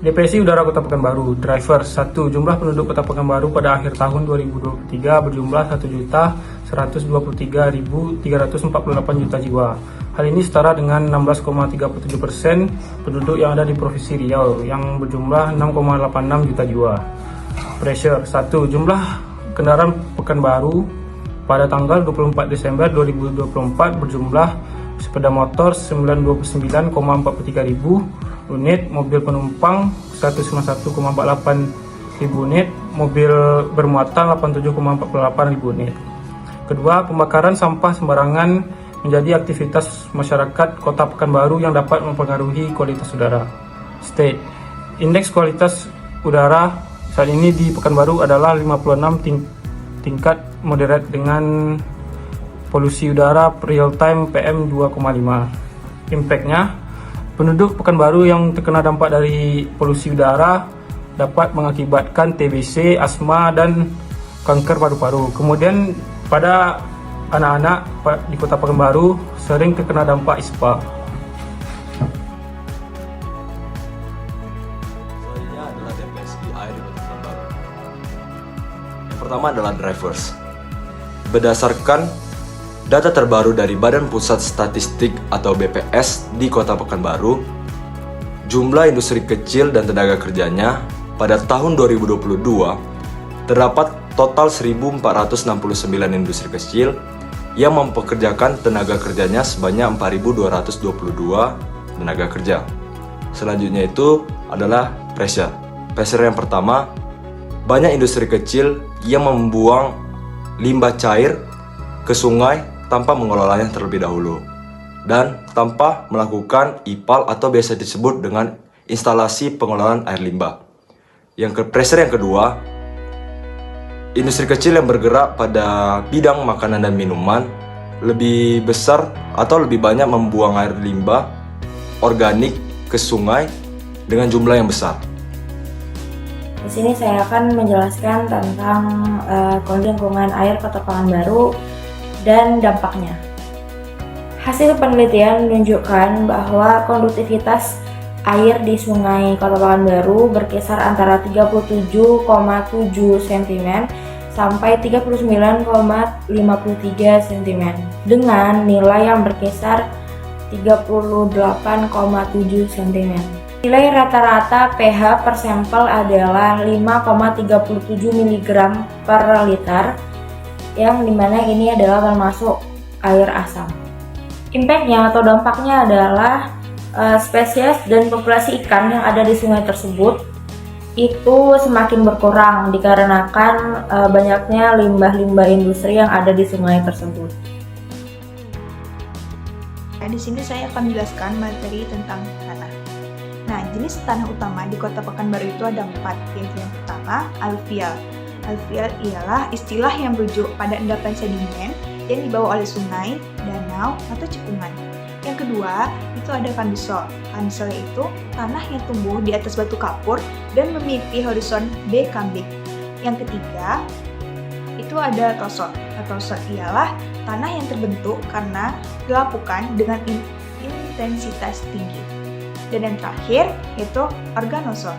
DPSI Udara Kota Pekanbaru. Driver 1. Jumlah penduduk Kota Pekanbaru pada akhir tahun 2023 berjumlah 1.123.348 juta jiwa. Hal ini setara dengan 16,37% penduduk yang ada di Provinsi Riau yang berjumlah 6,86 juta jiwa. Pressure 1. Jumlah kendaraan Pekanbaru pada tanggal 24 Desember 2024 berjumlah sepeda motor 929,43 ribu unit, mobil penumpang 151,48 ribu unit, mobil bermuatan 87,48 ribu unit. Kedua, pembakaran sampah sembarangan menjadi aktivitas masyarakat Kota Pekanbaru yang dapat mempengaruhi kualitas udara. State, indeks kualitas udara saat ini di Pekanbaru adalah 56 tingkat moderate dengan polusi udara real time PM 2,5. Impactnya, penduduk Pekanbaru yang terkena dampak dari polusi udara dapat mengakibatkan TBC, asma, dan kanker paru-paru. Kemudian pada anak-anak di Kota Pekanbaru sering terkena dampak ISPA. Soalnya adalah DPSI air di Kota Pekanbaru. Yang pertama adalah drivers. Berdasarkan data terbaru dari Badan Pusat Statistik atau BPS di Kota Pekanbaru, jumlah industri kecil dan tenaga kerjanya pada tahun 2022 terdapat total 1.469 industri kecil yang mempekerjakan tenaga kerjanya sebanyak 4.222 tenaga kerja. Selanjutnya itu adalah pressure. Pressure yang pertama, banyak industri kecil yang membuang limbah cair ke sungai tanpa mengelolanya terlebih dahulu dan tanpa melakukan IPAL atau biasa disebut dengan instalasi pengelolaan air limbah. Pressure yang kedua, industri kecil yang bergerak pada bidang makanan dan minuman lebih besar atau lebih banyak membuang air limbah organik ke sungai dengan jumlah yang besar. Di sini saya akan menjelaskan tentang kondisi lingkungan air Kota Pekanbaru dan dampaknya. Hasil penelitian menunjukkan bahwa konduktivitas air di sungai Kota Pekanbaru berkisar antara 37,7 cm sampai 39,53 cm dengan nilai yang berkisar 38,7 cm. Nilai rata-rata pH per sampel adalah 5,37 mg per liter, yang dimana ini adalah termasuk air asam. Impactnya atau dampaknya adalah spesies dan populasi ikan yang ada di sungai tersebut itu semakin berkurang dikarenakan banyaknya limbah-limbah industri yang ada di sungai tersebut. Nah, di sini saya akan menjelaskan materi tentang tanah. Nah, jenis tanah utama di Kota Pekanbaru itu ada 4, yaitu yang pertama, aluvial. Aluvial ialah istilah yang merujuk pada endapan sedimen yang dibawa oleh sungai, danau, atau cekungan. Yang kedua, itu ada kandusol. Kandusol itu tanah yang tumbuh di atas batu kapur dan memiliki horizon B kambing. Yang ketiga, itu ada tosol. Tosol ialah tanah yang terbentuk karena dilapukan dengan intensitas tinggi. Dan yang terakhir, itu organosol.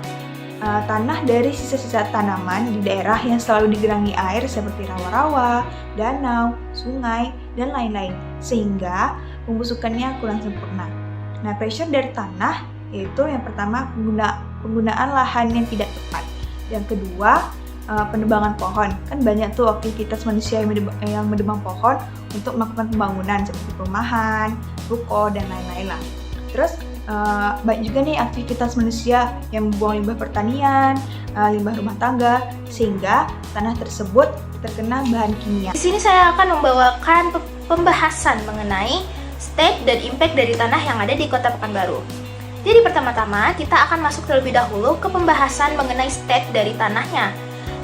Tanah dari sisa-sisa tanaman di daerah yang selalu digenangi air seperti rawa-rawa, danau, sungai, dan lain-lain, sehingga pembusukannya kurang sempurna. Nah, pressure dari tanah yaitu yang pertama penggunaan lahan yang tidak tepat. Yang kedua, penebangan pohon. Kan banyak tuh aktivitas manusia yang menebang pohon untuk melakukan pembangunan seperti perumahan, ruko, dan lain-lain lah. Terus banyak juga nih aktivitas manusia yang membuang limbah pertanian, limbah rumah tangga, sehingga tanah tersebut terkena bahan kimia. Di sini saya akan membawakan pembahasan mengenai state dan impact dari tanah yang ada di Kota Pekanbaru. Jadi pertama-tama kita akan masuk terlebih dahulu ke pembahasan mengenai state dari tanahnya.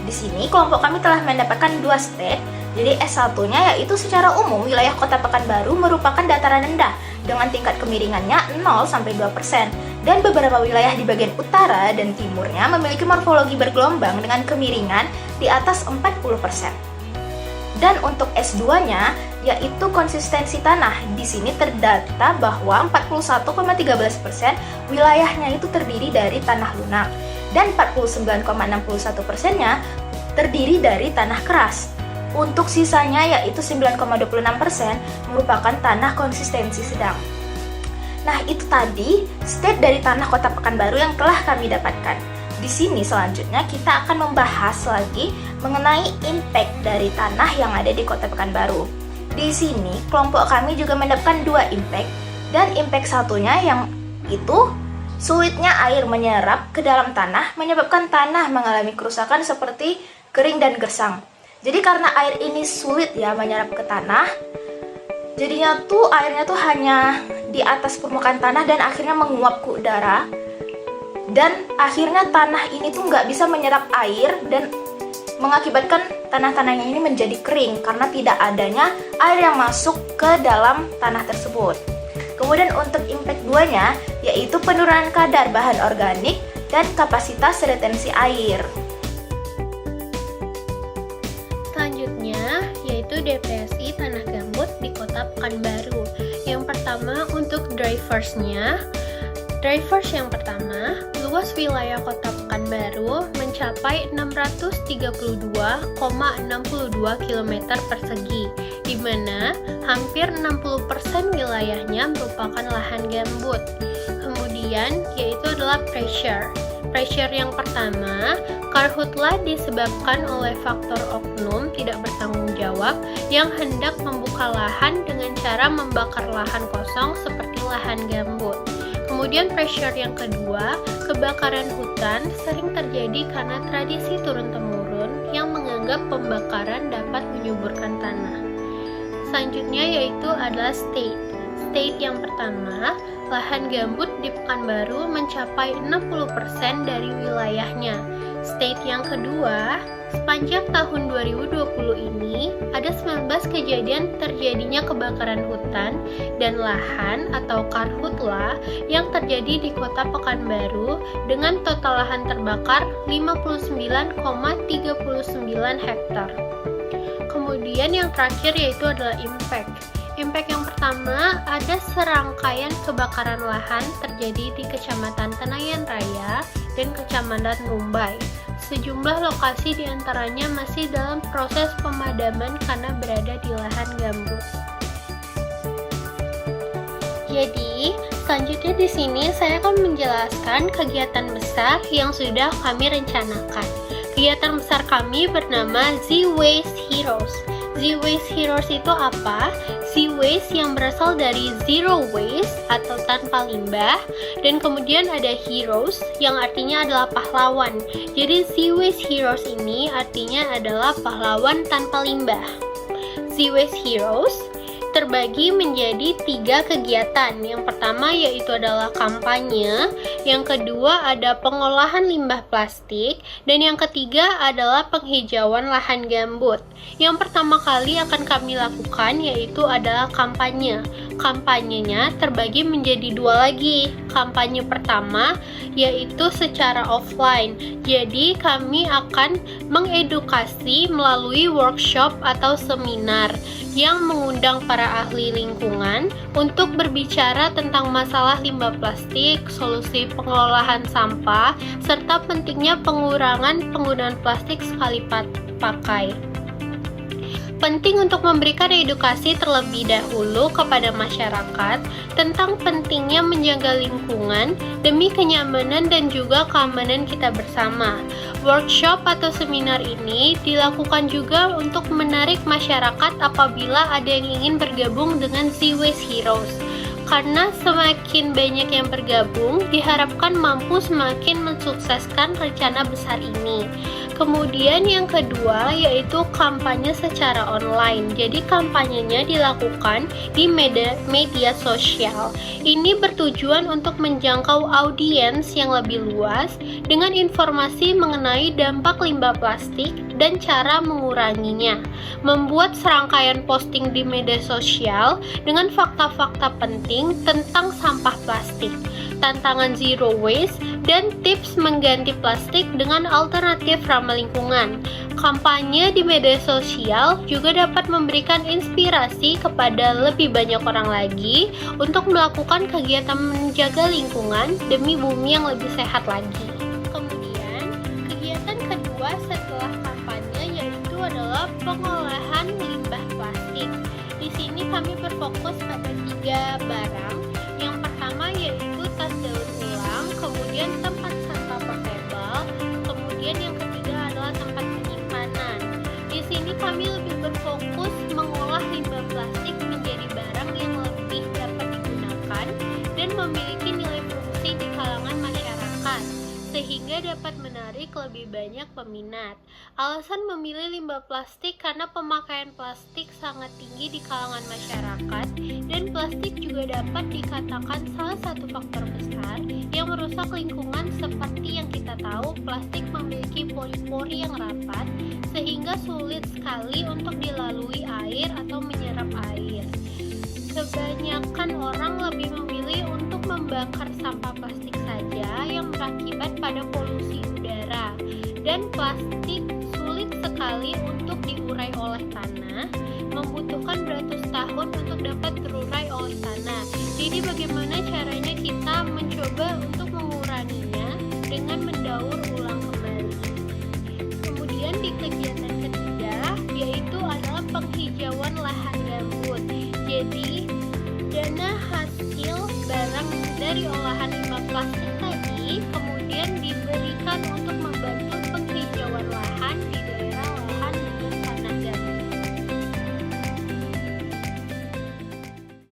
Di sini kelompok kami telah mendapatkan 2 state. Jadi S1-nya yaitu secara umum wilayah Kota Pekanbaru merupakan dataran rendah dengan tingkat kemiringannya 0-2%, dan beberapa wilayah di bagian utara dan timurnya memiliki morfologi bergelombang dengan kemiringan di atas 40%. Dan untuk S2-nya yaitu konsistensi tanah. Di sini terdata bahwa 41,13% wilayahnya itu terdiri dari tanah lunak dan 49,61%-nya terdiri dari tanah keras. Untuk sisanya yaitu 9,26% merupakan tanah konsistensi sedang. Nah, itu tadi state dari tanah Kota Pekanbaru yang telah kami dapatkan. Di sini selanjutnya kita akan membahas lagi mengenai impact dari tanah yang ada di Kota Pekanbaru. Di sini kelompok kami juga mendapatkan 2 impact, dan impact satunya yang itu sulitnya air menyerap ke dalam tanah menyebabkan tanah mengalami kerusakan seperti kering dan gersang. Jadi karena air ini sulit ya menyerap ke tanah, jadinya tuh airnya tuh hanya di atas permukaan tanah dan akhirnya menguap ke udara. Dan akhirnya tanah ini tuh nggak bisa menyerap air dan mengakibatkan tanah-tanahnya ini menjadi kering karena tidak adanya air yang masuk ke dalam tanah tersebut. Kemudian untuk impact 2-nya yaitu penurunan kadar bahan organik dan kapasitas retensi air. Selanjutnya yaitu depresi tanah gambut di Kota Pekanbaru. Yang pertama untuk drivers-nya. Drivers yang pertama, luas wilayah Kota Pekanbaru mencapai 632,62 km persegi, di mana hampir 60% wilayahnya merupakan lahan gambut. Kemudian yaitu adalah pressure. Pressure yang pertama, karhutlah disebabkan oleh faktor oknum tidak bertanggung jawab yang hendak membuka lahan dengan cara membakar lahan kosong seperti lahan gambut. Kemudian pressure yang kedua, kebakaran hutan sering terjadi karena tradisi turun-temurun yang menganggap pembakaran dapat menyuburkan tanah. Selanjutnya yaitu adalah state. State yang pertama, lahan gambut di Pekanbaru mencapai 60% dari wilayahnya. State yang kedua, sepanjang tahun 2020 ini ada 19 kejadian terjadinya kebakaran hutan dan lahan atau karhutla yang terjadi di Kota Pekanbaru dengan total lahan terbakar 59,39 hektar. Kemudian yang terakhir yaitu adalah impact. Impact yang pertama, ada serangkaian kebakaran lahan terjadi di Kecamatan Tenayan Raya dan Kecamatan Rumbai. Sejumlah lokasi diantaranya masih dalam proses pemadaman karena berada di lahan gambut. Jadi, selanjutnya di sini saya akan menjelaskan kegiatan besar yang sudah kami rencanakan. Kegiatan besar kami bernama Z-Waste Heroes. Z-Waste Heroes itu apa? Z-Waste yang berasal dari Zero Waste atau tanpa limbah, dan kemudian ada Heroes yang artinya adalah pahlawan. Jadi Z-Waste Heroes ini artinya adalah pahlawan tanpa limbah. Z-Waste Heroes terbagi menjadi 3 kegiatan. Yang pertama yaitu adalah kampanye, yang kedua ada pengolahan limbah plastik, dan yang ketiga adalah penghijauan lahan gambut. Yang pertama kali akan kami lakukan yaitu adalah kampanye. Kampanyenya terbagi menjadi 2 lagi. Kampanye pertama yaitu secara offline. Jadi kami akan mengedukasi melalui workshop atau seminar yang mengundang para ahli lingkungan untuk berbicara tentang masalah limbah plastik, solusi pengolahan sampah, serta pentingnya pengurangan penggunaan plastik sekali pakai. Penting untuk memberikan edukasi terlebih dahulu kepada masyarakat tentang pentingnya menjaga lingkungan demi kenyamanan dan juga keamanan kita bersama. Workshop atau seminar ini dilakukan juga untuk menarik masyarakat apabila ada yang ingin bergabung dengan Z-Waste Heroes. Karena semakin banyak yang bergabung, diharapkan mampu semakin mensukseskan rencana besar ini. Kemudian yang kedua yaitu kampanye secara online. Jadi kampanyenya dilakukan di media sosial. Ini bertujuan untuk menjangkau audiens yang lebih luas dengan informasi mengenai dampak limbah plastik dan cara menguranginya. Membuat serangkaian posting di media sosial dengan fakta-fakta penting tentang sampah plastik, tantangan zero waste, dan tips mengganti plastik dengan alternatif ramah lingkungan. Kampanye di media sosial juga dapat memberikan inspirasi kepada lebih banyak orang lagi untuk melakukan kegiatan menjaga lingkungan demi bumi yang lebih sehat lagi. Kemudian, kegiatan kedua setelah kampanye yaitu adalah pengolahan limbah plastik. Di sini kami berfokus pada 3 barang. Yang pertama yaitu tas daur ulang, kemudian tempat sampah portable, kemudian yang ketiga adalah tempat penyimpanan. Di sini kami lebih berfokus mengolah limbah plastik menjadi barang yang lebih dapat digunakan dan memiliki nilai fungsi di kalangan masyarakat, sehingga dapat menarik lebih banyak peminat. Alasan memilih limbah plastik karena pemakaian plastik sangat tinggi di kalangan masyarakat, dan plastik juga dapat dikatakan salah satu faktor besar yang merusak lingkungan. Seperti yang kita tahu, plastik memiliki pori-pori yang rapat, sehingga sulit sekali untuk dilalui air atau menyerap air. Kebanyakan orang lebih memilih untuk membakar sampah plastik saja yang berakibat pada polusi udara, dan plastik sulit sekali untuk diurai oleh tanah, membutuhkan beratus tahun untuk dapat terurai oleh tanah. Jadi bagaimana caranya kita mencoba untuk menguranginya dengan mendaur ulang kembali. Kemudian di kegiatan ketiga yaitu adalah penghijauan lahan gambut. Jadi dana hasil barang dari olahan limbah plastik tadi kemudian diberikan untuk